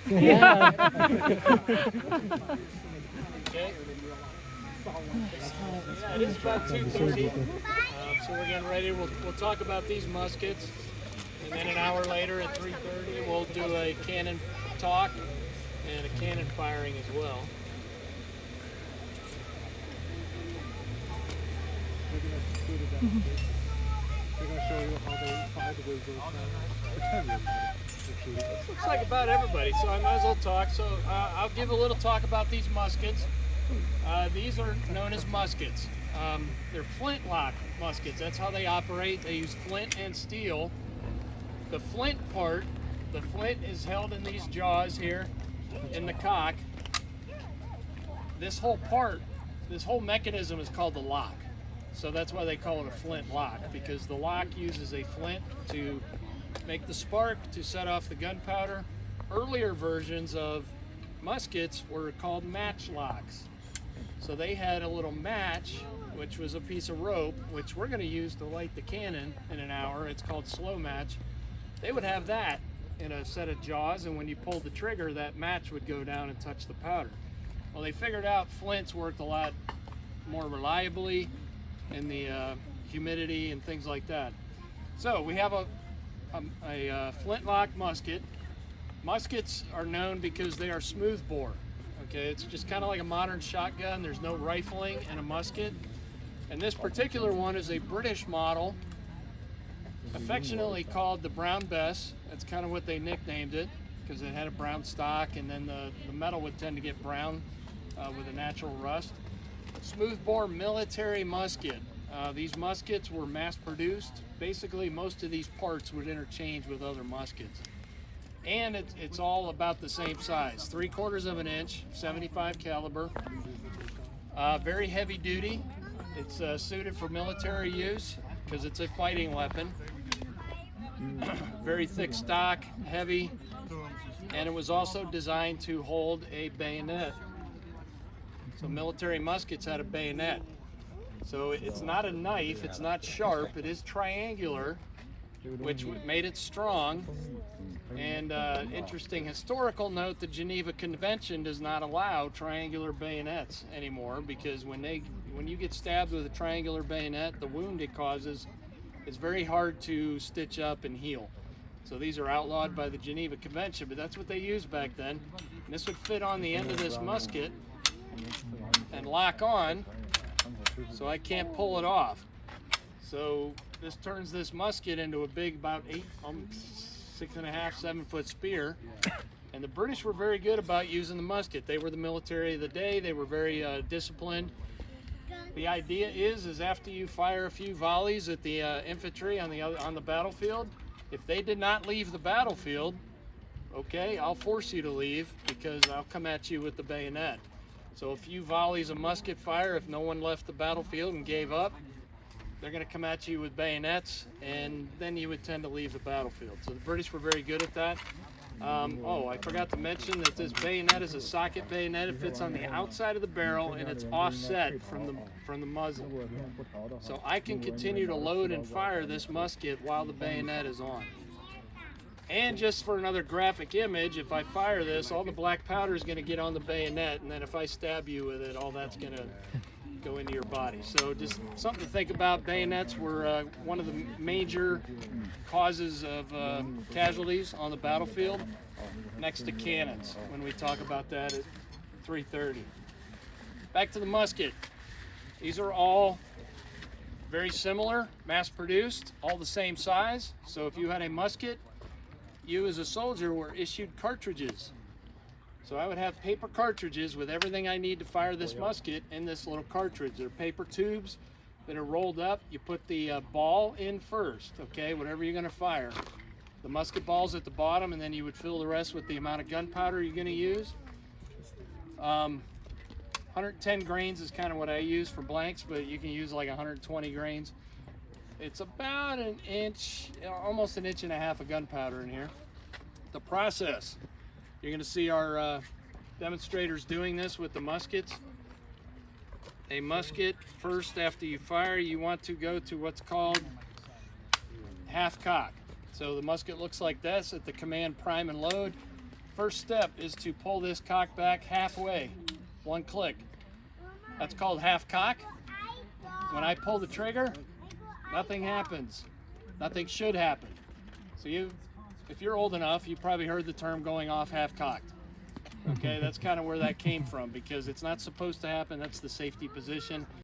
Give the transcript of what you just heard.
Yeah. Okay. Yeah, it is about 2:30. So we're getting ready. We'll talk about these muskets, and then an hour later at 3:30 we'll do a cannon talk and a cannon firing as well. They're going to show you how they fired with those. Looks like about everybody, so I might as well talk. So I'll give a little talk about these muskets. These are known as muskets. They're flintlock muskets. That's how they operate. They use flint and steel. The flint part, the flint is held in these jaws here in the cock. This whole part, this whole mechanism is called the lock. So that's why they call it a flint lock, because the lock uses a flint to make the spark to set off the gunpowder. Earlier versions of muskets were called matchlocks. So they had a little match, which was a piece of rope, which we're going to use to light the cannon in an hour. It's called slow match. They would have that in a set of jaws, and when you pulled the trigger, that match would go down and touch the powder. Well, they figured out flints worked a lot more reliably in the humidity and things like that. So we have a flintlock musket. Muskets are known because they are smooth bore. Okay, it's just kind of like a modern shotgun. There's no rifling in a musket. And this particular one is a British model, affectionately called the Brown Bess. That's kind of what they nicknamed it, because it had a brown stock, and then the metal would tend to get brown with a natural rust. Smooth bore military musket. These muskets were mass produced. Basically, most of these parts would interchange with other muskets. And it's all about the same size, 3/4 of an inch, 75 caliber. Very heavy duty. It's suited for military use because it's a fighting weapon. Very thick stock, heavy, and it was also designed to hold a bayonet. So military muskets had a bayonet. So it's not a knife, it's not sharp, it is triangular, which made it strong. And interesting historical note, the Geneva Convention does not allow triangular bayonets anymore, because when you get stabbed with a triangular bayonet, the wound it causes is very hard to stitch up and heal. So these are outlawed by the Geneva Convention, but that's what they used back then. And this would fit on the end of this musket and lock on, so I can't pull it off. So this turns this musket into a big, about 6.5, 7 foot spear. And the British were very good about using the musket. They were the military of the day. They were very disciplined. The idea is after you fire a few volleys at the infantry on the battlefield, if they did not leave the battlefield, okay, I'll force you to leave, because I'll come at you with the bayonet. So a few volleys of musket fire, if no one left the battlefield and gave up, they're going to come at you with bayonets, and then you would tend to leave the battlefield. So the British were very good at that. I forgot to mention that this bayonet is a socket bayonet. It fits on the outside of the barrel, and it's offset from the muzzle. So I can continue to load and fire this musket while the bayonet is on. And just for another graphic image, if I fire this, all the black powder is going to get on the bayonet, and then if I stab you with it, all that's going to go into your body. So just something to think about. Bayonets were one of the major causes of casualties on the battlefield, next to cannons, when we talk about that at 3:30. Back to the musket. These are all very similar, mass produced, all the same size. So if you had a musket, you as a soldier were issued cartridges. So I would have paper cartridges with everything I need to fire this musket in this little cartridge. They're paper tubes that are rolled up. You put the ball in first, okay, whatever you're going to fire. The musket ball's at the bottom, and then you would fill the rest with the amount of gunpowder you're going to use. 110 grains is kind of what I use for blanks, but you can use like 120 grains. It's about an inch, almost an inch and a half of gunpowder in here. The process. You're going to see our demonstrators doing this with the muskets. A musket, first after you fire, you want to go to what's called half cock. So the musket looks like this at the command prime and load. first step is to pull this cock back halfway, one click. That's called half cock. When I pull the trigger, nothing happens. Nothing should happen. So if you're old enough, you probably heard the term going off half cocked. Okay, that's kind of where that came from, because it's not supposed to happen. That's the safety position.